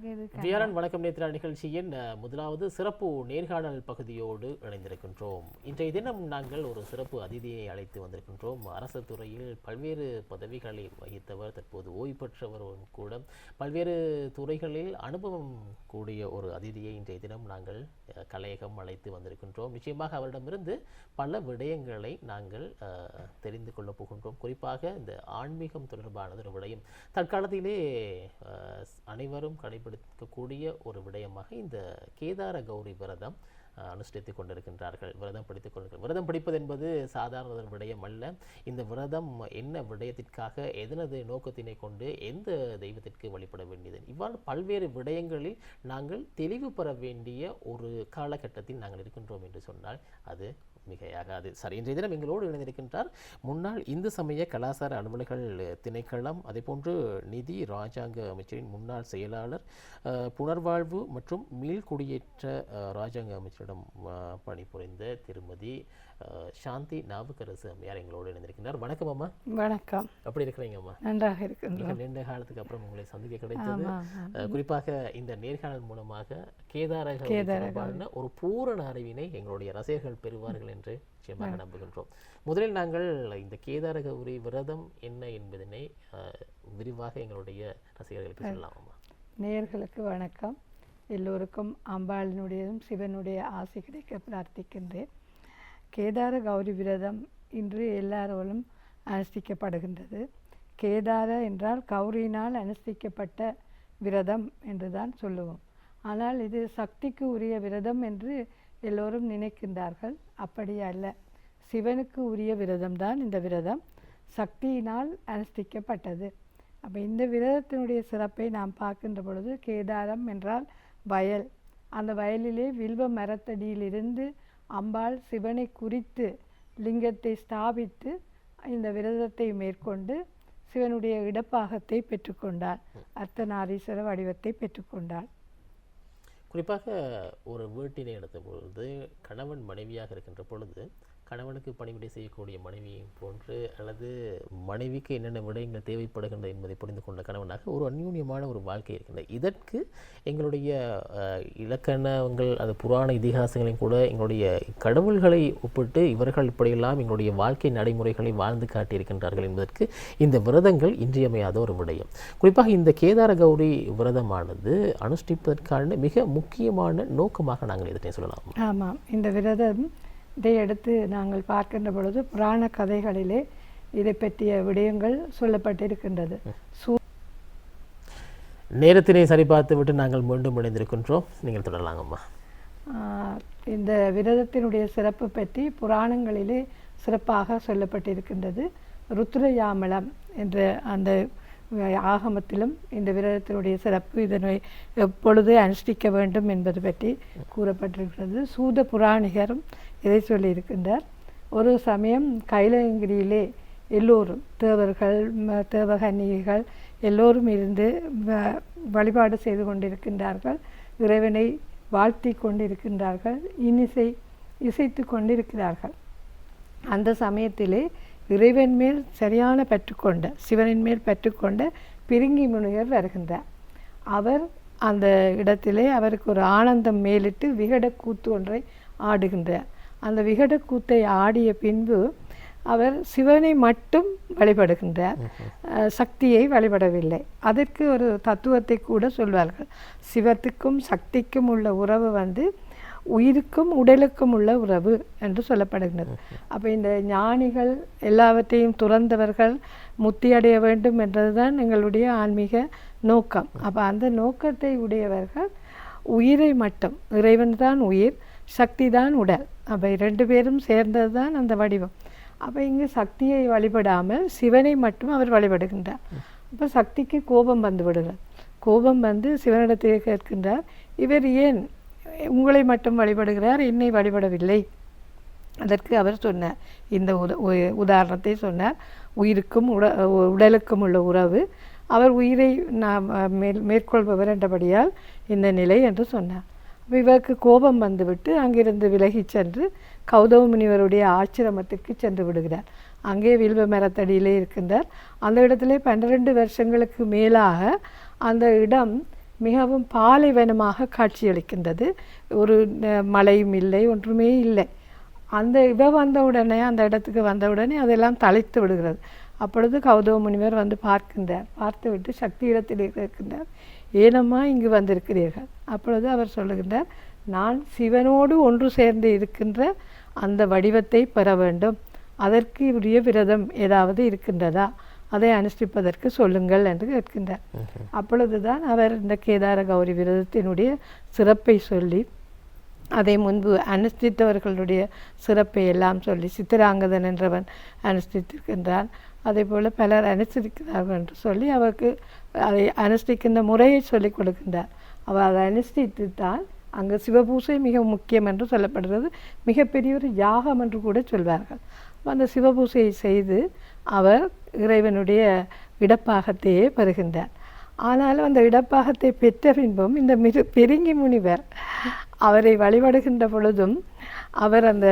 வியாழன் வணக்கம் நேத்ரா நிகழ்ச்சியின் முதலாவது சிறப்பு நேர்காணல் பகுதியோடு இணைந்திருக்கின்றோம். இன்றைய தினம் நாங்கள் ஒரு சிறப்பு அதிதியை அழைத்து வந்திருக்கின்றோம். அரசு துறையில் பல்வேறு பதவிகளை வகித்தவர், தற்போது ஓய்வு பெற்றவரும் கூட, பல்வேறு துறைகளில் அனுபவம் கூடிய ஒரு அதிதியை இன்றைய தினம் நாங்கள் கலையகம் அழைத்து வந்திருக்கின்றோம். நிச்சயமாக அவரிடமிருந்து பல விடயங்களை நாங்கள் தெரிந்து கொள்ளப் போகின்றோம். குறிப்பாக இந்த ஆன்மீகம் தொடர்பானது ஒரு விடயம் தற்காலத்திலே அனைவரும் கடைபிடிக்கக்கூடிய ஒரு விடயமாக இந்த கேதார கௌரி விரதம் அனுஷ்டித்துக் கொண்டிருக்கின்றார்கள். விரதம் பிடிப்பது என்பது சாதாரண ஒரு விடயம் அல்ல. இந்த விரதம் என்ன விடயத்திற்காக, எதனது நோக்கத்தினை கொண்டு, எந்த தெய்வத்திற்கு வழிபட வேண்டியது, இவ்வாறு பல்வேறு விடயங்களில் நாங்கள் தெளிவு பெற வேண்டிய ஒரு காலகட்டத்தில் நாங்கள் இருக்கின்றோம் என்று சொன்னால் அது மிகையாகாது. சரி, இன்றைய தினம் எங்களோடு இணைந்திருக்கின்றார் முன்னாள் இந்து சமய கலாசார அலுவலர்கள் திணைக்களம், அதேபோன்று நிதி ராஜாங்க அமைச்சரின் முன்னாள் செயலாளர், புனர்வாழ்வு மற்றும் மீள்குடியேற்ற ராஜாங்க அமைச்சரிடம் பணிபுரிந்த திருமதி சாந்தி நாவுக்கரசு அம்மையார் எங்களோடு இணைந்திருக்கின்றார். வணக்கம் அம்மா. வணக்கம். எப்படி இருக்கிறீங்க அம்மா? நன்றாக இருக்கின்றோம். நீண்ட காலத்துக்கு அப்புறம் உங்களை சந்திக்க கிடைத்தது. குறிப்பாக இந்த நேர்காணல் மூலமாக கேதார ஒரு பூரண அறிவினை எங்களுடைய ரசிகர்கள் பெறுவார்கள் என்று நிச்சயமாக நம்புகின்றோம். முதலில் நாங்கள் இந்த கேதார கௌரி விரதம் என்ன என்பதனை விரிவாக எங்களுடைய ரசிகர்களுக்கு சொல்லலாமா? நேயர்களுக்கு வணக்கம். எல்லோருக்கும் அம்பாளினுடையதும் சிவனுடைய ஆசை கிடைக்க பிரார்த்திக்கின்றேன். கேதார கௌரி விரதம் இன்று எல்லாரோடும் அனுஷ்டிக்கப்படுகின்றது. கேதார என்றால் கௌரியினால் அனுஷ்டிக்கப்பட்ட விரதம் என்றுதான் சொல்லுவோம். ஆனால் இது சக்திக்கு உரிய விரதம் என்று எல்லோரும் நினைக்கின்றார்கள். அப்படி அல்ல. சிவனுக்கு உரிய விரதம்தான் இந்த விரதம். சக்தியினால் அனுஷ்டிக்கப்பட்டது. அப்போ இந்த விரதத்தினுடைய சிறப்பை நாம் பார்க்கின்ற பொழுது, கேதாரம் என்றால் வயல். அந்த வயலிலே வில்வ மரத்தடியிலிருந்து அம்பாள் சிவனை குறித்து லிங்கத்தை ஸ்தாபித்து இந்த விரதத்தை மேற்கொண்டு சிவனுடைய இடப்பாகத்தை பெற்றுக்கொண்டாள். அர்த்தநாரீஸ்வர வடிவத்தை பெற்றுக்கொண்டாள். குறிப்பாக ஒரு வீட்டினை எடுத்த பொழுது, கணவன் மனைவியாக இருக்கின்ற பொழுது, கணவனுக்கு பணிவிடை செய்யக்கூடிய மனைவியை போன்று, அல்லது மனைவிக்கு என்னென்ன விடயங்கள் தேவைப்படுகின்றது என்பதை புரிந்து கொண்ட கணவனாக ஒரு அந்யூன்யமான ஒரு வாழ்க்கை இருக்கின்றது. இதற்கு எங்களுடைய இலக்கணங்கள், அது புராண இதிகாசங்களையும் கூட எங்களுடைய கடவுள்களை ஒப்பிட்டு இவர்கள் இப்படியெல்லாம் எங்களுடைய வாழ்க்கை நடைமுறைகளை வாழ்ந்து காட்டியிருக்கின்றார்கள் என்பதற்கு இந்த விரதங்கள் இன்றியமையாத ஒரு விடயம். குறிப்பாக இந்த கேதார கௌரி விரதமானது அனுஷ்டிப்பதற்கான மிக முக்கியமான நோக்கமாக நாங்கள் இதனை சொல்லலாம். ஆமாம், இந்த விரதம் இதை எடுத்து நாங்கள் பார்க்கின்ற பொழுது புராண கதைகளிலே இதை பற்றிய விடயங்கள் சொல்லப்பட்டிருக்கின்றது. நேரத்தினை சரிபார்த்து விட்டு நாங்கள் மீண்டும் இணைந்திருக்கின்றோம். நீங்கள் தொடரலாங்கம்மா. இந்த விரதத்தினுடைய சிறப்பு பற்றி புராணங்களிலே சிறப்பாக சொல்லப்பட்டிருக்கின்றது. ருத்ரயாமலம் என்ற அந்த ஆகமத்திலும் இந்த விரதத்தினுடைய சிறப்பு, இதனை எப்பொழுது அனுஷ்டிக்க வேண்டும் என்பது பற்றி கூறப்பட்டிருக்கிறது. சூத புராணிகரும் இதை சொல்லியிருக்கின்றார். ஒரு சமயம் கைலங்கிரியிலே எல்லோரும் தேவர்கள், தேவகன்னிகைகள் எல்லோரும் இருந்து வழிபாடு செய்து கொண்டிருக்கின்றார்கள். இறைவனை வாழ்த்தி கொண்டிருக்கின்றார்கள். இசைத்து கொண்டிருக்கிறார்கள். அந்த சமயத்திலே இறைவன் மேல் சரியான பற்றுக்கொண்ட, சிவனின் மேல் பற்றுக்கொண்ட பிரிங்கி முனிவர் வருகின்றார். அவர் அந்த இடத்திலே அவருக்கு ஒரு ஆனந்தம் மேலிட்டு விகட கூத்து ஒன்றை ஆடுகின்றார். அந்த விகட கூத்தை ஆடிய பின்பு அவர் சிவனை மட்டும் வழிபடுகின்றார், சக்தியை வழிபடவில்லை. அதற்கு ஒரு தத்துவத்தை கூட சொல்வார்கள். சிவத்துக்கும் சக்திக்கும் உள்ள உறவு உயிருக்கும் உடலுக்கும் உள்ள உறவு என்று சொல்லப்படுகின்றது. அப்போ இந்த ஞானிகள் எல்லாவற்றையும் துறந்தவர்கள் முத்தி அடைய வேண்டும் என்றதுதான் எங்களுடைய ஆன்மீக நோக்கம். அப்போ அந்த நோக்கத்தை உடையவர்கள் உயிரை மட்டும், இறைவன் தான் உயிர், சக்தி தான் உடல், அப்போ ரெண்டு பேரும் சேர்ந்தது தான் அந்த வடிவம். அப்போ இங்கு சக்தியை வழிபடாமல் சிவனை மட்டும் அவர் வழிபடுகின்றார். அப்போ சக்திக்கு கோபம் வந்து விடுகிறார். கோபம் வந்து சிவனிடத்தில் கேட்கின்றார், இவர் ஏன் உங்களை மட்டும் வழிபடுகிறார், என்னை வழிபடவில்லை? அதற்கு அவர் சொன்னார், இந்த உதாரணத்தை சொன்னார். உயிருக்கும் உடலுக்கும் உள்ள உறவு, அவர் உயிரை நாம் மேற்கொள்பவர் என்றபடியால் இந்த நிலை என்று சொன்னார். இவருக்கு கோபம் வந்துவிட்டு அங்கிருந்து விலகி சென்று கௌதம முனிவருடைய ஆசிரமத்துக்கு சென்று விடுகிறார். அங்கே வில்வ மரத்தடியிலே இருக்கின்றார். அந்த இடத்துல 12 வருஷங்களுக்கு மேலாக அந்த இடம் மிகவும் பாலைவனமாக காட்சியளிக்கின்றது. ஒரு மழையும் இல்லை, ஒன்றுமே இல்லை. அந்த வந்த உடனே, அந்த இடத்துக்கு வந்த உடனே அதெல்லாம் தழைத்து விடுகிறது. அப்பொழுது கௌதம முனிவர் வந்து பார்க்கின்றார். பார்த்துவிட்டு சக்தி இடத்தில் இருக்கின்றார். ஏனம்மா இங்கு வந்திருக்கிறீர்கள்? அப்பொழுது அவர் சொல்லுகின்றார், நான் சிவனோடு ஒன்று சேர்ந்து இருக்கின்ற அந்த வடிவத்தை பெற வேண்டும். அதற்கு உரிய விரதம் ஏதாவது இருக்கின்றதா? அதை அனுஷ்டிப்பதற்கு சொல்லுங்கள் என்று கேட்கின்றார். அப்பொழுதுதான் அவர் இந்த கேதார கௌரி விரதத்தினுடைய சிறப்பை சொல்லி, அதை முன்பு அனுஷ்டித்தவர்களுடைய சிறப்பை எல்லாம் சொல்லி, சித்திராங்கதன் என்றவன் அனுஷ்டித்திருக்கின்றான், அதே போல் பலர் அனுஷ்டிக்கிறார்கள் என்று சொல்லி அவருக்கு அதை அனுஷ்டிக்கின்ற முறையை சொல்லிக் கொடுக்கின்றார். அவர் அதை அனுஷ்டித்துத்தான் அங்கு சிவபூசை மிக முக்கியம் என்று சொல்லப்படுகிறது. மிகப்பெரிய ஒரு யாகம் என்று கூட சொல்வார்கள். அந்த சிவபூசையை செய்து அவர் இறைவனுடைய இடப்பாகத்தையே பெறுகின்றார். ஆனாலும் அந்த இடப்பாகத்தை பெற்ற பின்பும் இந்த பிரிங்கி முனிவர் அவரை வழிபடுகின்ற பொழுதும் அவர் அந்த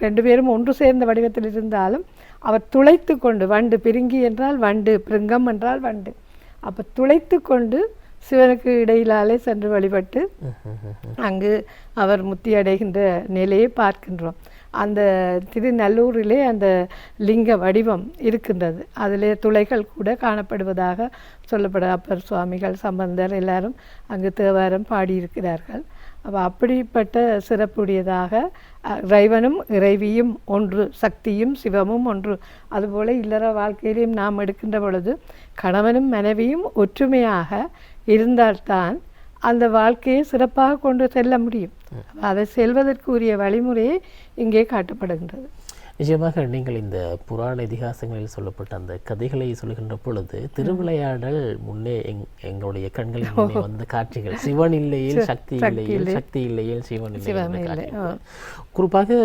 2 பேரும் ஒன்று சேர்ந்த வடிவத்தில் இருந்தாலும் அவர் துளைத்து கொண்டு, வண்டு, பிரிங்கி என்றால் வண்டு, பிருங்கம் என்றால் வண்டு, அப்போ துளைத்து கொண்டு சிவனுக்கு இடையிலாலே சென்று வழிபட்டு அங்கு அவர் முத்தி அடைகின்ற நிலையை பார்க்கின்றோம். அந்த திருநல்லூரிலே அந்த லிங்க வடிவம் இருக்கின்றது. அதிலே துளைகள் கூட காணப்படுவதாக சொல்லப்பட அப்பர் சுவாமிகள், சம்பந்தர் எல்லாரும் அங்கு தேவாரம் பாடியிருக்கிறார்கள். அப்போ அப்படிப்பட்ட சிறப்புடையதாக இறைவனும் இறைவியும் ஒன்று, சக்தியும் சிவமும் ஒன்று. அதுபோல் இல்லற வாழ்க்கையிலையும் நாம் எடுக்கின்ற பொழுது கணவனும் மனைவியும் ஒற்றுமையாக இருந்தால்தான் அந்த வாழ்க்கையை சிறப்பாக கொண்டு செல்ல முடியும். அதை செல்வதற்குரிய வழிமுறையை இங்கே காட்டப்படுகின்றது. நிச்சயமாக நீங்கள் இந்த புராண இதிகாசங்களில் சொல்லப்பட்ட அந்த கதைகளை சொல்கின்ற பொழுது திருவிளையாடல் முன்னே எங்களுடைய கண்களில் முன்னே வந்த காட்சிகள், சிவன் இல்லையில் சக்தி இல்லையில், சக்தி இல்லையில் சிவன் இல்லை. குறிப்பாக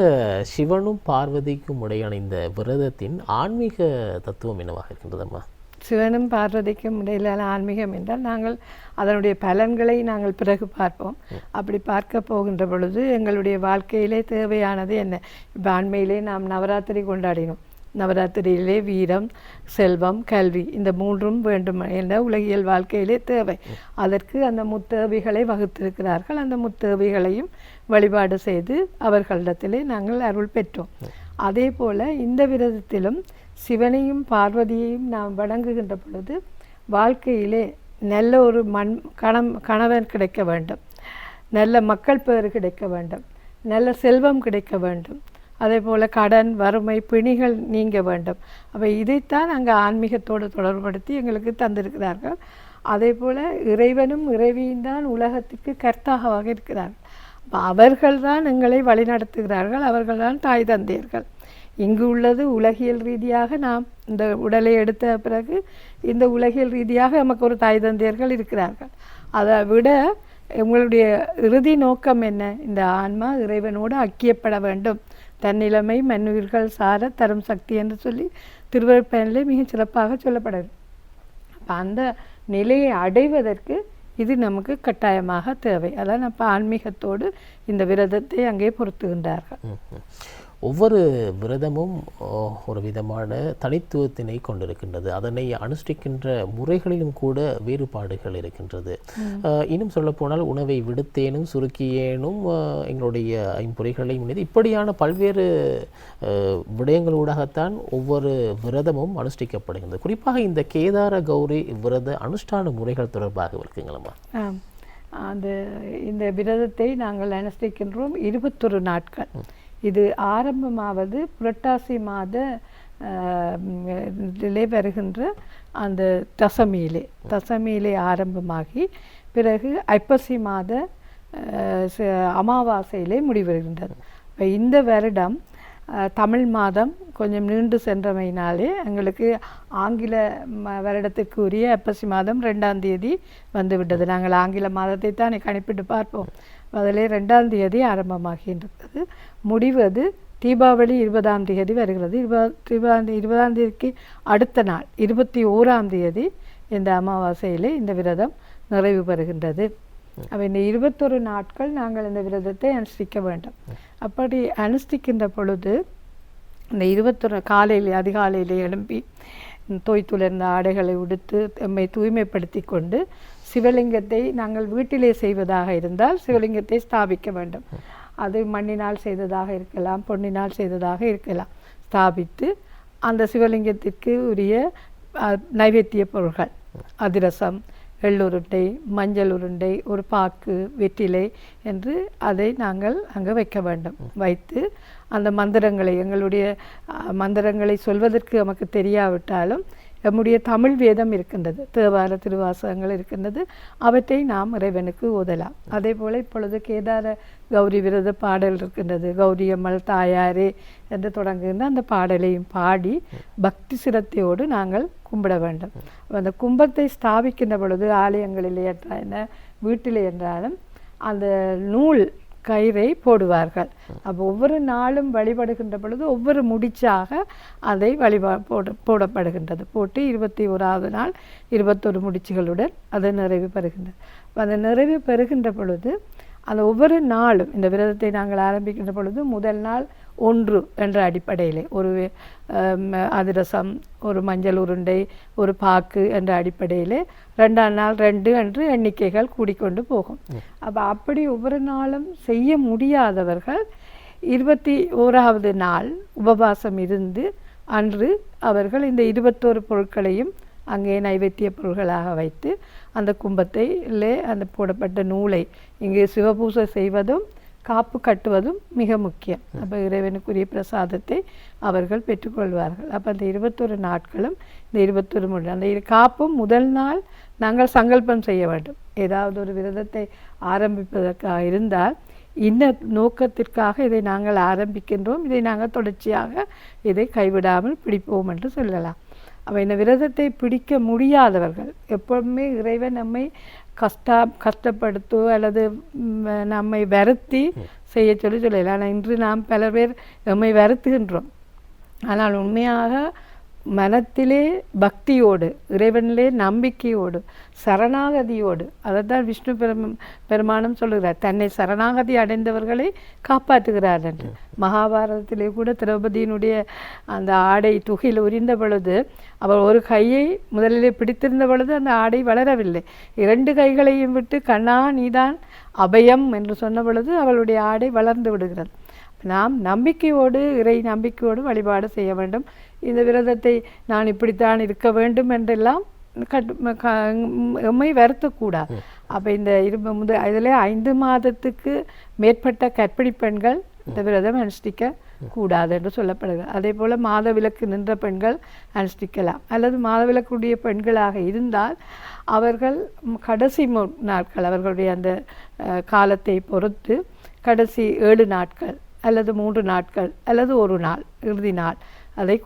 சிவனும் பார்வதிக்கும் இடையான இந்த விரதத்தின் ஆன்மீக தத்துவம் என்னவாக இருக்கின்றதம்மா? சிவனும் பார்வதிக்கும் இடையிலான ஆன்மீகம் என்றால் நாங்கள் அதனுடைய பலன்களை நாங்கள் பிறகு பார்ப்போம். அப்படி பார்க்க போகின்ற பொழுது எங்களுடைய வாழ்க்கையிலே தேவையானது என்ன? இப்போ அண்மையிலே நாம் நவராத்திரி கொண்டாடினோம். நவராத்திரியிலே வீரம், செல்வம், கல்வி இந்த 3ம் வேண்டும் என்ற உலகியல் வாழ்க்கையிலே தேவை. அதற்கு அந்த முத்தேவிகளை வகுத்திருக்கிறார்கள். அந்த முத்தேவிகளையும் வழிபாடு செய்து அவர்களிடத்திலே நாங்கள் அருள் பெற்றோம். அதே போல் இந்த விரதத்திலும் சிவனையும் பார்வதியையும் நாம் வணங்குகின்ற பொழுது வாழ்க்கையிலே நல்ல ஒரு கணவன் கிடைக்க வேண்டும், நல்ல மக்கள் பேறு கிடைக்க வேண்டும், நல்ல செல்வம் கிடைக்க வேண்டும், அதே போல் கடன், வறுமை, பிணிகள் நீங்க வேண்டும். அப்போ இதைத்தான் அங்கே ஆன்மீகத்தோடு தொடர்படுத்தி எங்களுக்கு தந்திருக்கிறார்கள். அதே போல் இறைவனும் இறைவியும் தான் உலகத்துக்கு கர்த்தாகவாக இருக்கிறார்கள். அவர்கள்தான் எங்களை வழிநடத்துகிறார்கள். அவர்கள்தான் தாய் தந்தையர்கள். இங்கு உள்ளது உலகியல் ரீதியாக நாம் இந்த உடலை எடுத்த பிறகு இந்த உலகியல் ரீதியாக நமக்கு ஒரு தாய் தந்தையர்கள் இருக்கிறார்கள். அதை விட உங்களுடைய இறுதி நோக்கம் என்ன? இந்த ஆன்மா இறைவனோடு ஐக்கியப்பட வேண்டும், தன்னிலைமை மண்ணுயிர்கள் சார தரும் சக்தி என்று சொல்லி திருவருட்பயனிலே மிக சிறப்பாக சொல்லப்படுது. அந்த நிலையை அடைவதற்கு இது நமக்கு கட்டாயமாக தேவை. அதான் அப்போ ஆன்மீகத்தோடு இந்த விரதத்தை அங்கே பொருத்துகின்றார்கள். ஒவ்வொரு விரதமும் ஒரு விதமான தனித்துவத்தினை கொண்டிருக்கின்றது. அதனை அனுஷ்டிக்கின்ற முறைகளிலும் கூட வேறுபாடுகள் இருக்கின்றது. இன்னும் சொல்லப்போனால் உணவை விடுத்தேனும் சுருக்கியேனும் எங்களுடைய ஐம்பொறிகளை முன்னது இப்படியான பல்வேறு விடயங்களூடாகத்தான் ஒவ்வொரு விரதமும் அனுஷ்டிக்கப்படுகின்றது. குறிப்பாக இந்த கேதார கௌரி விரத அனுஷ்டான முறைகள் தொடர்பாக இருக்குங்களம்மா? இந்த விரதத்தை நாங்கள் அனுஷ்டிக்கின்றோம் 21 நாட்கள். இது ஆரம்பமாவது புரட்டாசி மாத வருகின்ற அந்த தசமியிலே ஆரம்பமாகி பிறகு ஐப்பசி மாத அமாவாசையிலே முடிவருகின்றது. இப்போ இந்த வருடம் தமிழ் மாதம் கொஞ்சம் நீண்டு சென்றமையினாலே எங்களுக்கு ஆங்கில வருடத்துக்குரிய ஐப்பசி மாதம் 2ஆம் தேதி வந்துவிட்டது. நாங்கள் ஆங்கில மாதத்தை தான் கணிப்பிட்டு பார்ப்போம். அதில் 2ஆம் தேதி ஆரம்பமாகின்றது. முடிவது தீபாவளி 20ஆம் தேதி வருகிறது. 20ஆம் தேதிக்கு அடுத்த நாள் 21ஆம் தேதி இந்த அமாவாசையிலே இந்த விரதம் நிறைவு பெறுகின்றது. அப்போ இந்த 21 நாட்கள் நாங்கள் இந்த விரதத்தை அனுஷ்டிக்க வேண்டும். அப்படி அனுஷ்டிக்கின்ற பொழுது இந்த 21 காலையில் அதிகாலையில் எழும்பி தோய்த்துலர்ந்த ஆடைகளை உடுத்து எம்மை தூய்மைப்படுத்தி கொண்டு சிவலிங்கத்தை நாங்கள் வீட்டிலே செய்வதாக இருந்தால் சிவலிங்கத்தை ஸ்தாபிக்க வேண்டும். அது மண்ணினால் செய்ததாக இருக்கலாம், பொன்னினால் செய்ததாக இருக்கலாம். ஸ்தாபித்து அந்த சிவலிங்கத்திற்கு உரிய நைவேத்திய பொருட்கள், அதிரசம், எள்ளுருண்டை, மஞ்சள் உருண்டை, ஒரு பாக்கு, வெற்றிலை என்று அதை நாங்கள் அங்கே வைக்க வேண்டும். வைத்து அந்த மந்திரங்களை, எங்களுடைய மந்திரங்களை சொல்வதற்கு நமக்கு தெரியாவிட்டாலும் நம்முடைய தமிழ் வேதம் இருக்கின்றது, தேவார திருவாசகங்கள் இருக்கின்றது, அவற்றை நாம் இறைவனுக்கு ஓதலாம். அதே போல் இப்பொழுது கேதார கௌரி விரத பாடல் இருக்கின்றது. கௌரியம்மல் தாயாரே என்று தொடங்குகின்ற அந்த பாடலையும் பாடி பக்தி சிரத்தையோடு நாங்கள் கும்பிட வேண்டும். அந்த கும்பத்தை ஸ்தாபிக்கின்ற பொழுது ஆலயங்களிலே என்ன வீட்டிலே என்றாலும் அந்த நூல் கயிறை போடுவார்கள். அப்போ ஒவ்வொரு நாளும் வழிபடுகின்ற பொழுது ஒவ்வொரு முடிச்சாக அதை போடப்படுகின்றது. போட்டு 21ஆவது நாள் 21 முடிச்சுகளுடன் அது நிறைவு பெறுகின்றது. அந்த நிறைவு பெறுகின்ற பொழுது அந்த ஒவ்வொரு நாளும் இந்த விரதத்தை நாங்கள் ஆரம்பிக்கின்ற பொழுது முதல் நாள் 1 என்ற அடிப்படையிலே ஒரு அதிரசம், ஒரு மஞ்சள் உருண்டை, ஒரு பாக்கு என்ற அடிப்படையிலே 2ஆம் நாள் 2 என்று எண்ணிக்கைகள் கூடிக்கொண்டு போகும். அப்போ அப்படி ஒவ்வொரு நாளும் செய்ய முடியாதவர்கள் 21ஆவது நாள் உபவாசம் இருந்து அன்று அவர்கள் இந்த 21 பொருட்களையும் அங்கே நைவேத்திய பொருள்களாக வைத்து அந்த கும்பத்திலே அந்த போடப்பட்ட நூலை இங்கே சிவபூசை செய்வதும் காப்பு கட்டுவதும் மிக முக்கியம். அப்போ இறைவனுக்குரிய பிரசாதத்தை அவர்கள் பெற்றுக்கொள்வார்கள். அப்போ அந்த 21 நாட்களும் இந்த 21 முறை அந்த காப்பும் முதல் நாள் நாங்கள் சங்கல்பம் செய்ய வேண்டும். ஏதாவது ஒரு விரதத்தை ஆரம்பிப்பதற்காக இருந்தால் இந்த நோக்கத்திற்காக இதை நாங்கள் ஆரம்பிக்கின்றோம், இதை நாங்கள் தொடர்ச்சியாக இதை கைவிடாமல் பிடிப்போம் என்று சொல்லலாம். அப்போ இந்த விரதத்தை பிடிக்க முடியாதவர்கள் எப்பவுமே இறைவன் நம்மை கஷ்டப்படுத்தோ அல்லது நம்மை வருத்தி செய்ய சொல்லலாம். ஆனால் இன்று நாம் பல பேர் நம்மை வருத்துகின்றோம். ஆனால் உண்மையாக மனத்திலே பக்தியோடு, இறைவனிலே நம்பிக்கையோடு, சரணாகதியோடு, அதைத்தான் விஷ்ணு பெருமானம் சொல்லுகிறார், தன்னை சரணாகதி அடைந்தவர்களை காப்பாற்றுகிறார் என்று. மகாபாரதத்திலே கூட திரௌபதியினுடைய அந்த ஆடை துகில் உரிந்த பொழுது அவள் ஒரு கையை முதலிலே பிடித்திருந்த பொழுது அந்த ஆடை வளரவில்லை. 2 கைகளையும் விட்டு கண்ணா நீதான் அபயம் என்று சொன்ன பொழுது அவளுடைய ஆடை வளர்ந்து விடுகிறது. நாம் நம்பிக்கையோடு, இறை நம்பிக்கையோடு வழிபாடு செய்ய வேண்டும். இந்த விரதத்தை நான் இப்படித்தான் இருக்க வேண்டும் என்றெல்லாம் எம்மை வருத்தக்கூடாது. அப்போ இந்த இதில் 5 மாதத்துக்கு மேற்பட்ட கர்ப்பிணி பெண்கள் இந்த விரதம் அனுஷ்டிக்க கூடாது என்று சொல்லப்படுகிறது. அதே போல் மாதவிலக்கு நின்ற பெண்கள் அனுஷ்டிக்கலாம். அல்லது மாதவிலக்குடைய பெண்களாக இருந்தால் அவர்கள் கடைசி நாட்கள் அவர்களுடைய அந்த காலத்தை பொறுத்து கடைசி 7 நாட்கள் அல்லது 3 நாட்கள் அல்லது 1 நாள் இறுதி நாள் அதை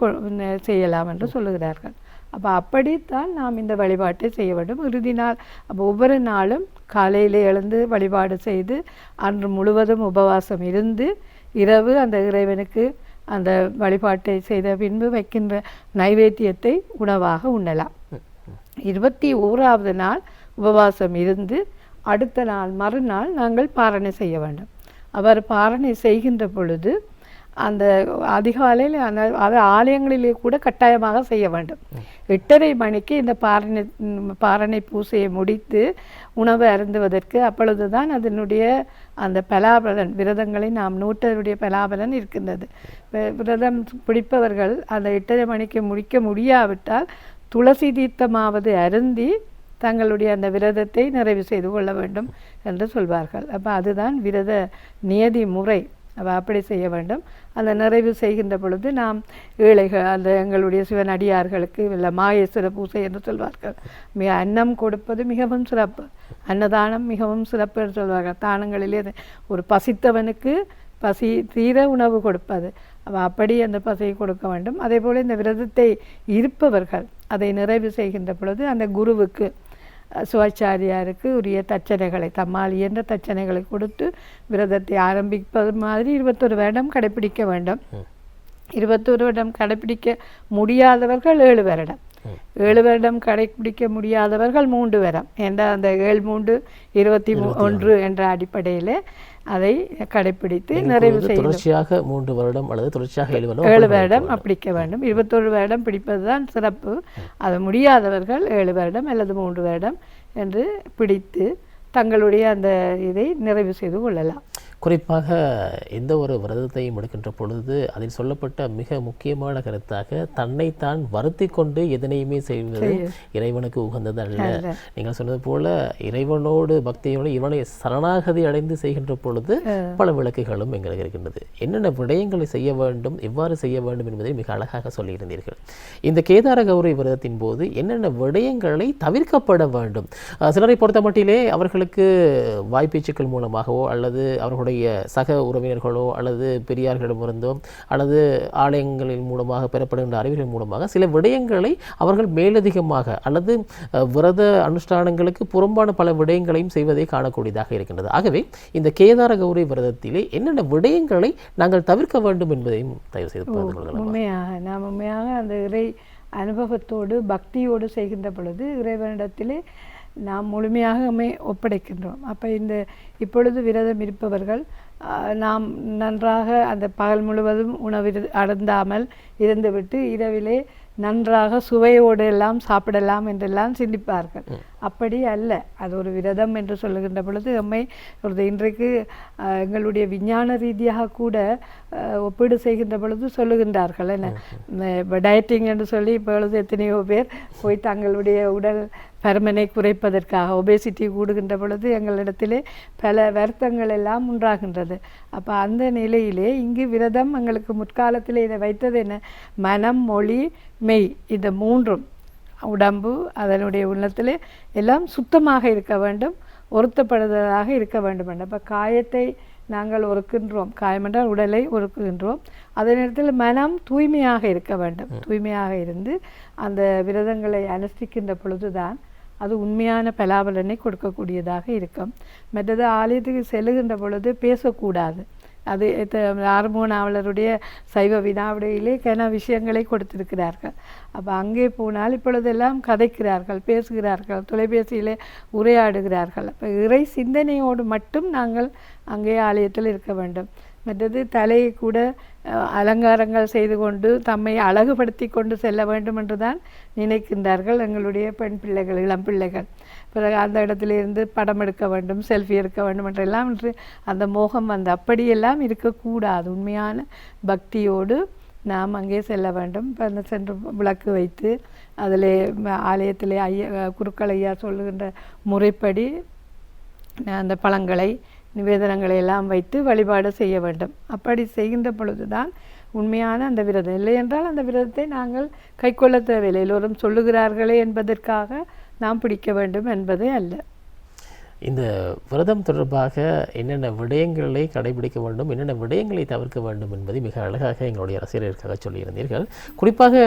செய்யலாம் என்று சொல்லுகிறார்கள். அப்போ அப்படித்தான் நாம் இந்த வழிபாட்டை செய்ய வேண்டும். இறுதி நாள் அப்போ ஒவ்வொரு நாளும் காலையிலே எழுந்து வழிபாடு செய்து அன்று முழுவதும் உபவாசம் இருந்து இரவு அந்த இறைவனுக்கு அந்த வழிபாட்டை செய்த பின்பு வைக்கின்ற நைவேத்தியத்தை உணவாக உண்ணலாம். 21ஆவது நாள் உபவாசம் இருந்து அடுத்த நாள் மறுநாள் நாங்கள் பாரணை செய்ய வேண்டும். அவர் பாரணை செய்கின்ற பொழுது அந்த அதிகாலையில் அந்த ஆலயங்களிலே கூட கட்டாயமாக செய்ய வேண்டும். 8:30 மணிக்கு இந்த பாரணை பூசையை முடித்து உணவு அருந்துவதற்கு அப்பொழுதுதான் அதனுடைய அந்த பலாபலன், விரதங்களை நாம் நூற்றருடைய பலாபலன் இருக்கின்றது. விரதம் பிடிப்பவர்கள் அந்த 8:30 மணிக்கு முடிக்க முடியாவிட்டால் துளசி தீர்த்தமாவது அருந்தி தங்களுடைய அந்த விரதத்தை நிறைவு செய்து கொள்ள வேண்டும் என்று சொல்வார்கள். அப்போ அதுதான் விரத நியதி முறை. அப்படி செய்ய வேண்டும். அந்த நிறைவு செய்கின்ற பொழுது நாம் ஏழைகள், அந்த எங்களுடைய சிவனடியார்களுக்கு இல்லை மாயேஸ்வர பூசை என்று சொல்வார்கள். அன்னம் கொடுப்பது மிகவும் சிறப்பு, அன்னதானம் மிகவும் சிறப்பு என்று சொல்வார்கள். தானங்களிலே ஒரு பசித்தவனுக்கு பசி தீர உணவு கொடுப்பது, அப்படி அந்த பசியை கொடுக்க வேண்டும். அதே போல் இந்த விரதத்தை இருப்பவர்கள் அதை நிறைவு செய்கின்ற பொழுது அந்த குருவுக்கு சிவாச்சாரியாருக்கு உரிய தட்சணைகளை, தம்மால் இயன்ற தட்சணைகளை கொடுத்து விரதத்தை ஆரம்பிப்பது மாதிரி 21 வருடம் கடைப்பிடிக்க வேண்டும். 21 வருடம் கடைப்பிடிக்க முடியாதவர்கள் 7 வருடம், 7 வருடம் கடைபிடிக்க முடியாதவர்கள் 3 வருடம் என்ற அந்த 7 3 21 என்ற அடிப்படையில் அதை கடைபிடித்து நிறைவு செய்யணும். தொடர்ச்சியாக 3 வருடம் அல்லது தொடர்ச்சியாக 7 வருடம் பிடிக்க வேண்டும். 21 வருடம் பிடிப்பதுதான் சிறப்பு. அது முடியாதவர்கள் 7 வருடம் அல்லது 3 வருடம் என்று பிடித்து தங்களுடைய அந்த இதை நிறைவு செய்து கொள்ளலாம். குறிப்பாக எந்த ஒரு விரதத்தையும் எடுக்கின்ற பொழுது அதில் சொல்லப்பட்ட மிக முக்கியமான கருத்தாக தன்னைத்தான் வருத்தி கொண்டு எதனையுமே செய்வது இறைவனுக்கு உகந்தது அல்ல. நீங்கள் சொன்னது போல இறைவனோடு பக்தியோடு இவனை சரணாகதி அடைந்து செய்கின்ற பொழுது பல விளக்குகளும் எங்களுக்கு இருக்கின்றது. என்னென்ன விடயங்களை செய்ய வேண்டும், எவ்வாறு செய்ய வேண்டும் என்பதை மிக அழகாக சொல்லியிருந்தீர்கள். இந்த கேதார கௌரி விரதத்தின் போது என்னென்ன விடயங்களை தவிர்க்கப்பட வேண்டும்? சிலரை பொறுத்த மட்டிலே அவர்களுக்கு வாய்ப்பேச்சுக்கள் மூலமாகவோ அல்லது அவர்களுடைய சக உறவினர்களோ அல்லது பெரியார்களிடமிருந்தோ அல்லது ஆலயங்களின் மூலமாக பெறப்படுகின்ற அறிவுகள் மூலமாக சில விடயங்களை அவர்கள் மேலதிகமாக அல்லது விரத அனுஷ்டானங்களுக்கு புறம்பான பல விடயங்களையும் செய்வதை காணக்கூடியதாக இருக்கின்றது. ஆகவே இந்த கேதார கௌரி விரதத்திலே என்னென்ன விடயங்களை நாங்கள் தவிர்க்க வேண்டும் என்பதையும் தயவு செய்து பகிர்ந்து கொள்ளலாம். உண்மையாக அந்த இறை அனுபவத்தோடு பக்தியோடு செய்கின்ற பொழுது இறைவனிடத்திலே நாம் முழுமையாக ஒப்படைக்கின்றோம். அப்போ இப்பொழுது விரதம் இருப்பவர்கள் நாம் நன்றாக அந்த பகல் முழுவதும் உணவு அருந்தாமல் இருந்துவிட்டு இரவிலே நன்றாக சுவையோடு எல்லாம் சாப்பிடலாம் என்றெல்லாம் சிந்திப்பார்கள். அப்படி அல்ல. அது ஒரு விரதம் என்று சொல்லுகின்ற பொழுது நம்மை இன்றைக்கு எங்களுடைய விஞ்ஞான ரீதியாக கூட ஒப்பீடு செய்கின்ற பொழுது சொல்லுகின்றார்கள். என்ன டயட்டிங் என்று சொல்லி இப்பொழுது எத்தனையோ பேர் போய் தங்களுடைய உடல் பருமனை குறைப்பதற்காக ஒபேசிட்டி கூடுகின்ற பொழுது எங்களிடத்திலே பல வருத்தங்கள் எல்லாம் உண்டாகின்றது. அப்போ அந்த நிலையிலே இங்கு விரதம் எங்களுக்கு முற்காலத்தில் இதை வைத்தது என்ன? மனம், மொழி, மெய், இந்த 3ம் உடம்பு அதனுடைய உள்ளத்திலே எல்லாம் சுத்தமாக இருக்க வேண்டும், ஒருத்தப்படுதலாக இருக்க வேண்டும். அப்போ காயத்தை நாங்கள் ஒருக்கின்றோம். காயம் என்றால் உடலை ஒருக்குகின்றோம். அதே நேரத்தில் மனம் தூய்மையாக இருக்க வேண்டும். தூய்மையாக இருந்து அந்த விரதங்களை அனுஷ்டிக்கின்ற பொழுதுதான் அது உண்மையான பலாபலனை கொடுக்கக்கூடியதாக இருக்கும். மற்றது ஆலயத்துக்கு செல்லுகின்ற பொழுது பேசக்கூடாது. அது ஆறுமுக நாவலருடைய சைவ வினாவிடையிலே விஷயங்களை கொடுத்திருக்கிறார்கள். அப்போ அங்கே போனால் இப்பொழுதெல்லாம் கதைக்கிறார்கள், பேசுகிறார்கள், தொலைபேசியிலே உரையாடுகிறார்கள். அப்போ இறை சிந்தனையோடு மட்டும் நாங்கள் அங்கே ஆலயத்தில் இருக்க வேண்டும். மற்றது தலையை கூட அலங்காரங்கள் செய்து கொண்டு தம்மை அழகுபடுத்தி கொண்டு செல்ல வேண்டும் என்று தான் நினைக்கின்றார்கள் எங்களுடைய பெண் பிள்ளைகள், இளம் பிள்ளைகள். பிறகு அந்த இடத்திலிருந்து படம் எடுக்க வேண்டும், செல்ஃபி எடுக்க வேண்டும் என்றெல்லாம் என்று அந்த மோகம் அப்படியெல்லாம் இருக்கக்கூடாது. உண்மையான பக்தியோடு நாம் அங்கே செல்ல வேண்டும். இப்போ அந்த சென்று விளக்கு வைத்து அதில் ஆலயத்திலே குருக்கள் ஐயா சொல்லுகின்ற முறைப்படி அந்த பழங்களை நிவேதனங்களை எல்லாம் வைத்து வழிபாடு செய்ய வேண்டும். அப்படி செய்கின்ற பொழுதுதான் உண்மையான அந்த விரதம். இல்லை என்றால் அந்த விரதத்தை நாங்கள் கைக்கொள்ள தேவையில்லை. எல்லோரும் சொல்லுகிறார்களே என்பதற்காக நாம் பிடிக்க வேண்டும் என்பதே அல்ல. இந்த விரதம் தொடர்பாக என்னென்ன விடயங்களை கடைபிடிக்க வேண்டும், என்னென்ன விடயங்களை தவிர்க்க வேண்டும் என்பதை மிக அழகாக எங்களுடைய ரசிகர்களுக்காக சொல்லியிருந்தீர்கள். குறிப்பாக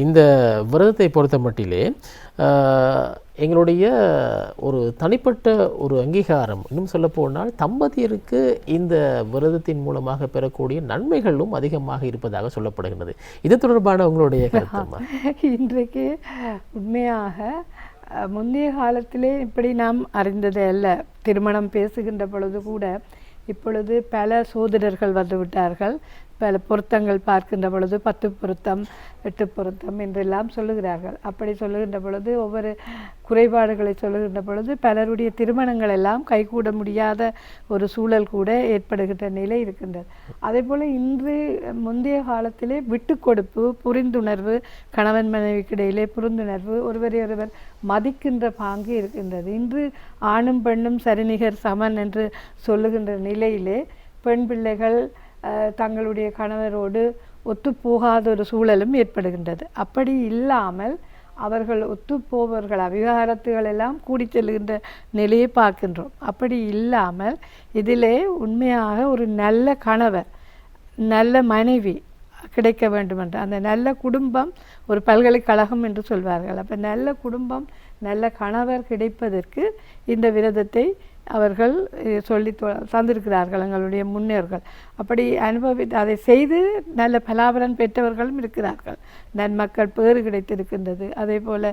இந்த விரதத்தை பொறுத்த மட்டிலே எங்களுடைய ஒரு தனிப்பட்ட ஒரு அங்கீகாரம், இன்னும் சொல்லப்போனால் தம்பதியருக்கு இந்த விரதத்தின் மூலமாக பெறக்கூடிய நன்மைகளும் அதிகமாக இருப்பதாக சொல்லப்படுகின்றது. இது தொடர்பான உங்களுடைய கருத்து? இன்றைக்கு உண்மையாக முந்தைய காலத்திலே இப்படி நாம் அறிந்ததே அல்ல. திருமணம் பேசுகின்ற பொழுது கூட இப்பொழுது பல சோதரர்கள் வந்து விட்டார்கள். பல பொருத்தங்கள் பார்க்கின்ற பொழுது 10 பொருத்தம் 8 பொருத்தம் என்றெல்லாம் சொல்லுகிறார்கள். அப்படி சொல்லுகின்ற பொழுது ஒவ்வொரு குறைபாடுகளை சொல்லுகின்ற பொழுது பலருடைய திருமணங்கள் எல்லாம் கைகூட முடியாத ஒரு சூழல் கூட ஏற்படுகின்ற நிலை இருக்கின்றது. அதே போல் இன்று முந்தைய காலத்திலே விட்டு கொடுப்பு, புரிந்துணர்வு, கணவன் மனைவிக்கு இடையிலே புரிந்துணர்வு, ஒருவரை ஒருவர் மதிக்கின்ற பாங்கு இருக்கின்றது. இன்று ஆணும் பெண்ணும் சரிநிகர் சமன் என்று சொல்லுகின்ற நிலையிலே பெண் பிள்ளைகள் தங்களுடைய கணவரோடு ஒத்துப்போகாத ஒரு சூழலும் ஏற்படுகின்றது. அப்படி இல்லாமல் அவர்கள் ஒத்துப்போவர்கள் அவிகாரத்துகள் எல்லாம் கூடி செல்கின்ற நிலையை பார்க்கின்றோம். அப்படி இல்லாமல் இதிலே உண்மையாக ஒரு நல்ல கணவர், நல்ல மனைவி கிடைக்க வேண்டும் என்று, அந்த நல்ல குடும்பம் ஒரு பல்கலைக்கழகம் என்று சொல்வார்கள். அப்போ நல்ல குடும்பம், நல்ல கணவர் கிடைப்பதற்கு இந்த விரதத்தை அவர்கள் சொல்லி தந்திருக்கிறார்கள் எங்களுடைய முன்னோர்கள். அப்படி அதை செய்து நல்ல பலாபலன் பெற்றவர்களும் இருக்கிறார்கள். நன்மக்கள் பேறு கிடைத்திருக்கின்றது. அதே போல்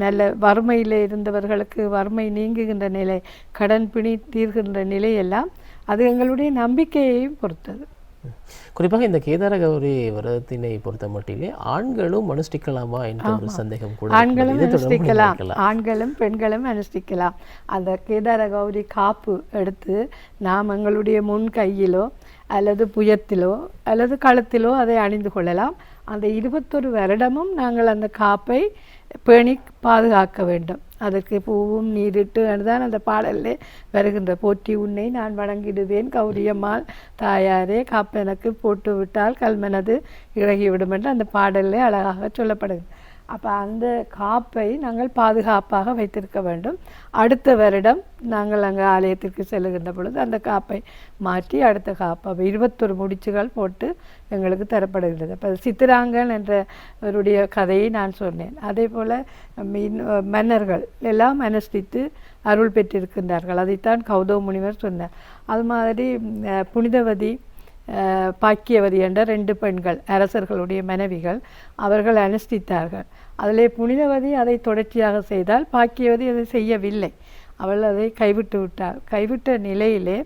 நல்ல வறுமையில் இருந்தவர்களுக்கு வறுமை நீங்குகின்ற நிலை, கடன் பிணி தீர்கின்ற நிலையெல்லாம் அது எங்களுடைய நம்பிக்கையையும் பொறுத்தது. குறிப்பாக இந்த கேதார கௌரி விரதத்தினை பொறுத்த மட்டிலே ஆண்களும் அனுஷ்டிக்கலாமா என்ற ஒரு சந்தேகம் கூட. ஆண்களும் அனுஷ்டிக்கலாம், ஆண்களும் பெண்களும் அனுஷ்டிக்கலாம். அந்த கேதார கௌரி காப்பு எடுத்து நாம் எங்களுடைய முன் கையிலோ அல்லது புயத்திலோ அல்லது கழுத்திலோ அதை அணிந்து கொள்ளலாம். அந்த 21 வருடமும் நாங்கள் அந்த காப்பை பேணி பாதுகாக்க வேண்டும். அதற்கு பூவும் நீரிட்டு அதுதான் அந்த பாடல்லே வருகின்ற போற்றி உன்னை நான் வணங்கிடுவேன் கௌரியம்மாள் தாயாரே காப்பெனக்கு போட்டு விட்டால் கல்மனது இறகிவிடும் என்று அந்த பாடல்லே அழகாக சொல்லப்படுகிறது. அப்போ அந்த காப்பை நாங்கள் பாதுகாப்பாக வைத்திருக்க வேண்டும். அடுத்த வருடம் நாங்கள் அங்கே ஆலயத்திற்கு செல்லுகின்ற பொழுது அந்த காப்பை மாற்றி அடுத்த காப்பை 21 முடிச்சுகள் போட்டு எங்களுக்கு தரப்படுகிறது. அப்போ சித்திராங்கன் என்றவருடைய கதையை நான் சொன்னேன். அதே போல் மன்னர்கள் எல்லாம் அனுஷ்டித்து அருள் பெற்றிருக்கின்றார்கள். அதைத்தான் கௌதம முனிவர் சொன்னார். அது மாதிரி புனிதவதி பாக்கியவதி என்ற 2 பெண்கள் அரசர்களுடைய மனைவிகள் அவர்கள் அனுஷ்டித்தார்கள். அதிலே புனிதவதி அதை தொடர்ச்சியாக செய்தால் பாக்கியவதி அதை செய்யவில்லை. அவள் அதை கைவிட்டு விட்டாள். கைவிட்ட நிலையிலே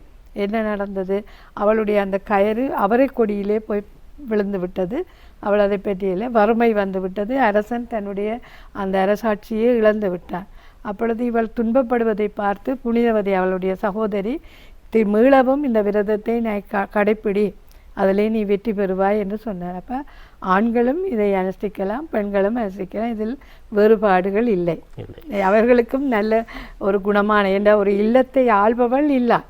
என்ன நடந்தது? அவளுடைய அந்த கயிறு அவரை கொடியிலே போய் விழுந்து விட்டது. அவள் அதை பற்றியிலே வறுமை வந்து விட்டது. அரசன் தன்னுடைய அந்த அரசாட்சியை இழந்து விட்டான். அப்பொழுது இவள் துன்பப்படுவதை பார்த்து புனிதவதி அவளுடைய சகோதரி மீளவும் இந்த விரதத்தை கடைப்பிடி, அதிலே நீ வெற்றி பெறுவாய் என்று சொன்னார். அப்போ ஆண்களும் இதை அனுஷ்டிக்கலாம், பெண்களும் அனுஷ்டிக்கலாம். இதில் வேறுபாடுகள் இல்லை. அவர்களுக்கும் நல்ல ஒரு குணமான என்ற ஒரு இல்லத்தை ஆள்பவள் இல்லா,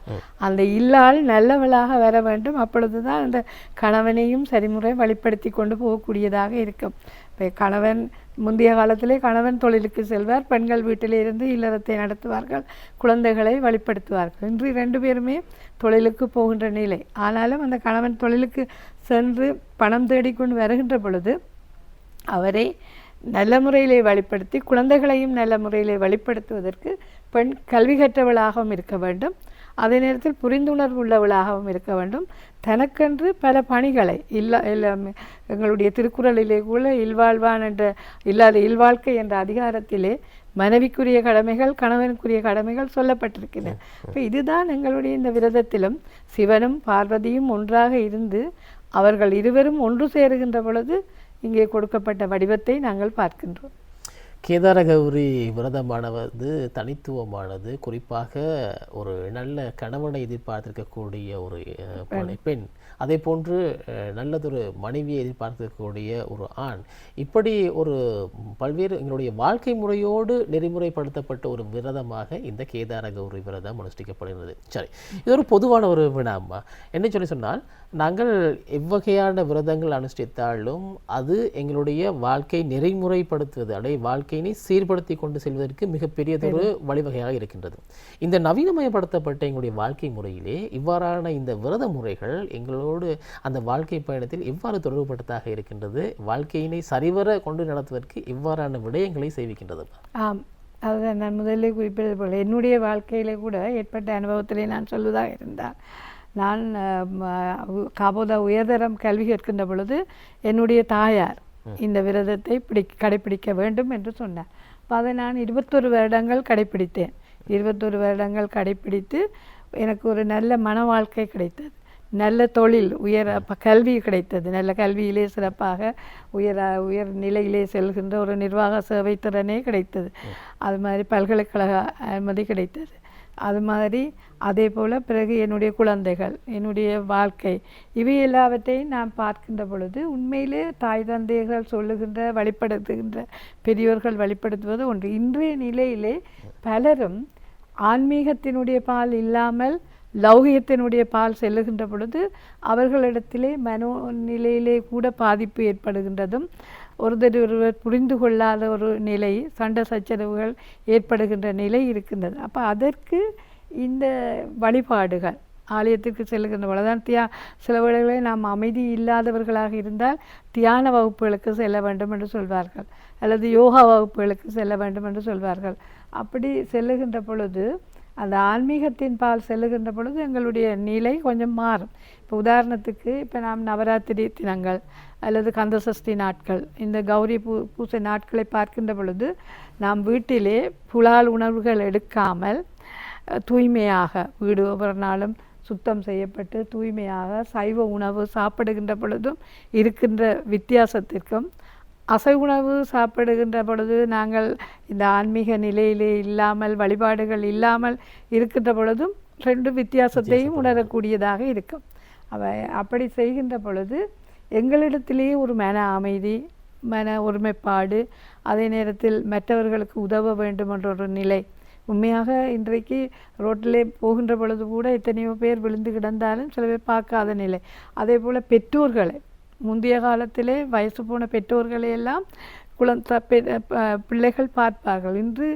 அந்த இல்லால் நல்லவளாக வர வேண்டும். அப்பொழுதுதான் அந்த கணவனையும் சரிமுறை வழிப்படுத்தி கொண்டு போகக்கூடியதாக இருக்கும். இப்போ கணவன் முந்தைய காலத்திலே கணவன் தொழிலுக்கு செல்வார், பெண்கள் வீட்டிலே இருந்து இல்லறத்தை நடத்துவார்கள், குழந்தைகளை வழிப்படுத்துவார்கள். இன்று 2 பேருமே தொழிலுக்கு போகின்ற நிலை. ஆனாலும் அந்த கணவன் தொழிலுக்கு சென்று பணம் தேடிக்கொண்டு வருகின்ற பொழுது அவரை நல்ல முறையிலே வழிப்படுத்தி குழந்தைகளையும் நல்ல முறையிலே வழிப்படுத்துவதற்கு பெண் கல்வி கற்றவளாகவும் இருக்க வேண்டும். அதே நேரத்தில் புரிந்துணர்வு உள்ளவளாகவும் இருக்க வேண்டும். தனக்கென்று பல பணிகளை எங்களுடைய திருக்குறளிலே கூட இல்வாழ்வான் என்ற இல்லாத இல்வாழ்க்கை என்ற அதிகாரத்திலே மனைவிக்குரிய கடமைகள் கணவனுக்குரிய கடமைகள் சொல்லப்பட்டிருக்கின்றன. இப்போ இதுதான் எங்களுடைய இந்த விரதத்திலும் சிவனும் பார்வதியும் ஒன்றாக இருந்து அவர்கள் இருவரும் ஒன்று சேருகின்ற பொழுது இங்கே கொடுக்கப்பட்ட வடிவத்தை நாங்கள் பார்க்கின்றோம். கேதார கௌரி விரதமானது தனித்துவமானது. குறிப்பாக ஒரு நல்ல கணவனை எதிர்பார்த்திருக்கக்கூடிய ஒரு பெண், அதே போன்று நல்லதொரு மனைவியை எதிர்பார்க்கக்கூடிய ஒரு ஆண், இப்படி ஒரு பல்வேறு எங்களுடைய வாழ்க்கை முறையோடு நெறிமுறைப்படுத்தப்பட்ட ஒரு விரதமாக இந்த கேதார கௌரி விரதம் அனுஷ்டிக்கப்படுகிறது. சரி, இது ஒரு பொதுவான ஒரு வினாம்மா. என்ன சொல்லி சொன்னால், நாங்கள் எவ்வகையான விரதங்கள் அனுஷ்டித்தாலும் அது எங்களுடைய வாழ்க்கை நெறிமுறைப்படுத்துவது, அடைய வாழ்க்கையினை சீர்படுத்தி கொண்டு செல்வதற்கு மிகப்பெரியதொரு வழிவகையாக இருக்கின்றது. இந்த நவீனமயப்படுத்தப்பட்ட எங்களுடைய வாழ்க்கை முறையிலே இவ்வாறான இந்த விரத முறைகள் எங்களோடு அந்த வாழ்க்கை பயணத்தில் எவ்வாறு தொடர்புபடுத்தாக இருக்கின்றது? வாழ்க்கையினை சரிவர கொண்டு நடத்துவதற்கு இவ்வாறான விடயங்களை செய்விக்கின்றது. ஆம், அதை நான் முதலே குறிப்பிட்டது போல என்னுடைய வாழ்க்கையிலே கூட ஏற்பட்ட அனுபவத்திலே நான் சொல்வதாக இருந்தால், நான் காபோதா உயர்தரம் கல்வி கற்கின்ற பொழுது என்னுடைய தாயார் இந்த விரதத்தை கடைப்பிடிக்க வேண்டும் என்று சொன்னார். அப்போ அதை நான் 21 வருடங்கள் கடைப்பிடித்தேன். 21 வருடங்கள் கடைப்பிடித்து எனக்கு ஒரு நல்ல மன வாழ்க்கை கிடைத்தது, நல்ல தொழில் கல்வி கிடைத்தது, நல்ல கல்வியிலே சிறப்பாக உயர் நிலையிலே செல்கின்ற ஒரு நிர்வாக சேவை திறனே கிடைத்தது. அது மாதிரி பல்கலைக்கழக அனுமதி கிடைத்தது. அது மாதிரி அதே போல் பிறகு என்னுடைய குழந்தைகள், என்னுடைய வாழ்க்கை, இவை எல்லாவற்றையும் நான் பார்க்கின்ற பொழுது உண்மையிலே தாய் தந்தைகள் சொல்லுகின்ற வழிப்படுத்துகின்ற பெரியோர்கள் வழிப்படுத்துவது ஒன்று. இன்றைய நிலையிலே பலரும் ஆன்மீகத்தினுடைய பால் இல்லாமல் லௌகியத்தினுடைய பால் செல்லுகின்ற பொழுது அவர்களிடத்திலே மனோநிலையிலே கூட பாதிப்பு ஏற்படுகின்றதும், ஒருவர் புரிந்து கொள்ளாத ஒரு நிலை, சண்டை சச்சரவுகள் ஏற்படுகின்ற நிலை இருக்கின்றது. அப்போ அதற்கு இந்த வழிபாடுகள் ஆலயத்திற்கு செல்லுகின்ற பொழுதுதான் சில வேளைகளை நாம் அமைதி இல்லாதவர்களாக இருந்தால் தியான வகுப்புகளுக்கு செல்ல வேண்டும் என்று சொல்வார்கள், அல்லது யோகா வகுப்புகளுக்கு செல்ல வேண்டும் என்று சொல்வார்கள். அப்படி செல்லுகின்ற பொழுது அந்த ஆன்மீகத்தின் பால் செல்லுகின்ற பொழுது எங்களுடைய நிலை கொஞ்சம் மாறும். இப்போ உதாரணத்துக்கு இப்போ நாம் நவராத்திரி தினங்கள் அல்லது கந்தசஷ்டி நாட்கள், இந்த கௌரி பூசை நாட்களை பார்க்கின்ற பொழுது நாம் வீட்டிலே புலால் உணவுகள் எடுக்காமல் தூய்மையாக வீடு ஒவ்வொரு நாளும் சுத்தம் செய்யப்பட்டு தூய்மையாக சைவ உணவு சாப்பிடுகின்ற பொழுதும் இருக்கின்ற வித்தியாசத்திற்கும், அசைவ உணவு சாப்பிடுகின்ற பொழுது நாங்கள் இந்த ஆன்மீக நிலையிலே இல்லாமல் வழிபாடுகள் இல்லாமல் இருக்கின்ற பொழுதும் ரெண்டு வித்தியாசத்தையும் உணரக்கூடியதாக இருக்கும். அப்படி செய்கின்ற பொழுது எங்களிடத்திலேயே ஒரு மன அமைதி, மன ஒருமைப்பாடு, அதே நேரத்தில் மற்றவர்களுக்கு உதவ வேண்டும் என்ற ஒரு நிலை. உண்மையாக இன்றைக்கு ரோட்டிலே போகின்ற பொழுது கூட எத்தனையோ பேர் விழுந்து கிடந்தாலும் சில பேர் பார்க்காத நிலை. அதே போல் பெற்றோர்களை, முந்தைய காலத்திலே வயசு போன பெற்றோர்களை எல்லாம் பிள்ளைகள் பார்ப்பார்கள். இன்று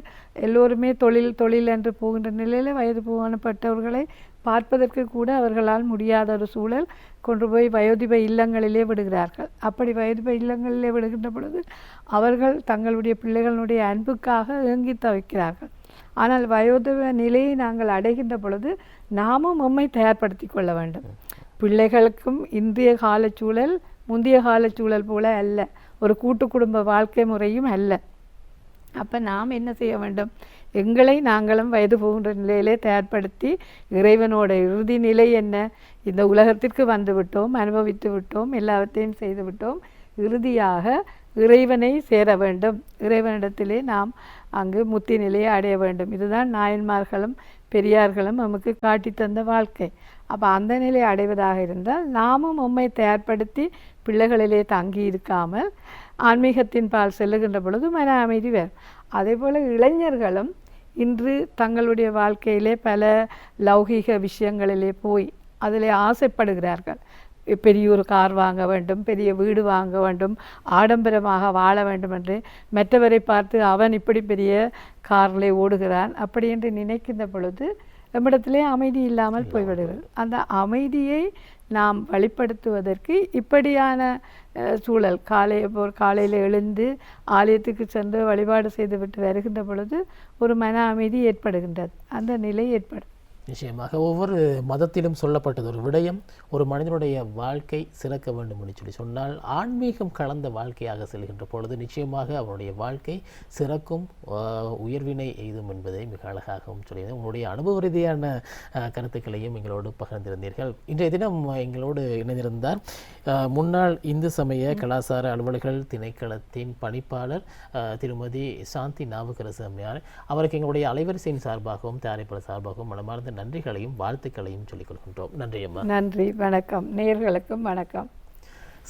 எல்லோருமே தொழில் என்று போகின்ற நிலையில் வயது போனப்பட்டவர்களை பார்ப்பதற்கு கூட அவர்களால் முடியாத ஒரு சூழல் கொண்டு போய் வயோதிப இல்லங்களிலே விடுகிறார்கள். அப்படி வயோதிப இல்லங்களிலே விடுகின்ற பொழுது அவர்கள் தங்களுடைய பிள்ளைகளுடைய அன்புக்காக ஏங்கி தவிக்கிறார்கள். ஆனால் வயோதிப நிலையை நாங்கள் அடைகின்ற பொழுது நாமும் நம்மை தயார்படுத்தி கொள்ள வேண்டும். பிள்ளைகளுக்கும் இன்றைய காலச்சூழல் முந்தைய காலச்சூழல் போல அல்ல, ஒரு கூட்டு குடும்ப வாழ்க்கை முறையும் அல்ல. அப்போ நாம் என்ன செய்ய வேண்டும்? எங்களை நாங்களும் வயது போகின்ற நிலையிலே தயார்படுத்தி இறைவனோட இறுதி நிலை என்ன, இந்த உலகத்திற்கு வந்து விட்டோம், அனுபவித்து விட்டோம், எல்லாவற்றையும் செய்து விட்டோம், இறுதியாக இறைவனை சேர வேண்டும், இறைவனிடத்திலே நாம் அங்கு முத்தி நிலையை அடைய வேண்டும். இதுதான் நாயன்மார்களும் பெரியார்களும் நமக்கு காட்டி தந்த வாழ்க்கை. அப்போ அந்த நிலையை அடைவதாக இருந்தால் நாமும் உம்மை தயார்படுத்தி பிள்ளைகளிலே தங்கி இருக்காமல் ஆன்மீகத்தின் பால் செல்லுகின்ற பொழுது மன அமைதி வேறு. அதே போல் இளைஞர்களும் இன்று தங்களுடைய வாழ்க்கையிலே பல லௌகீக விஷயங்களிலே போய் அதில் ஆசைப்படுகிறார்கள். பெரிய ஒரு கார் வாங்க வேண்டும், பெரிய வீடு வாங்க வேண்டும், ஆடம்பரமாக வாழ வேண்டும் என்று மற்றவரை பார்த்து அவன் இப்படி பெரிய காரில் ஓடுகிறான் அப்படி என்று நினைக்கின்ற பொழுது நம்மிடத்திலே அமைதி இல்லாமல் போய்விடுகிறது. அந்த அமைதியை நாம் வழிப்படுத்துவதற்கு இப்படியான சூழல், காலையில் எழுந்து ஆலயத்துக்கு சென்று வழிபாடு செய்துவிட்டு வருகின்ற பொழுது ஒரு மன அமைதி ஏற்படுகின்றது, அந்த நிலை ஏற்படும். நிச்சயமாக ஒவ்வொரு மதத்திலும் சொல்லப்பட்டது ஒரு விடயம், ஒரு மனிதனுடைய வாழ்க்கை சிறக்க வேண்டும் என்று சொல்லி சொன்னால் ஆன்மீகம் கலந்த வாழ்க்கையாக செல்கின்ற பொழுது நிச்சயமாக அவனுடைய வாழ்க்கை சிறக்கும், உயர்வினை எய்தும் என்பதை மிக அழகாகவும் சொல்லியிருந்தேன். உங்களுடைய அனுபவ ரீதியான கருத்துக்களையும் எங்களோடு பகிர்ந்திருந்தீர்கள். இன்றைய தினம் எங்களோடு இணைந்திருந்தார் முன்னாள் இந்து சமய கலாச்சார அலுவலர்கள் திணைக்களத்தின் பணிப்பாளர் திருமதி சாந்தி நாவுக்கரசு அம்மையார். அவருக்கு எங்களுடைய அலைவரிசையின் சார்பாகவும் தயாரிப்பாளர் சார்பாகவும் மனமார்ந்த நன்றிகளையும் வாழ்த்துக்களையும் சொல்லிக் கொள்கின்றோம். நன்றி அம்மா. நன்றி, வணக்கம். நேயர்களுக்கும் வணக்கம்.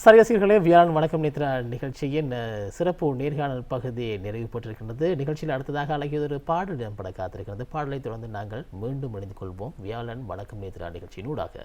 சரியாசிரியர்களே, வியாழன் வணக்கம் நேத்ரா நிகழ்ச்சியின் சிறப்பு நேர்காணல் பகுதி நிறைவு பெற்றிருக்கின்றது. நிகழ்ச்சியில் அடுத்ததாக அழகியதொரு பாடல் இடம்பட காத்திருக்கிறது. பாடலை தொடர்ந்து நாங்கள் மீண்டும் இணைந்து கொள்வோம் வியாழன் வணக்கம் நேத்ரா நிகழ்ச்சியின் ஊடாக.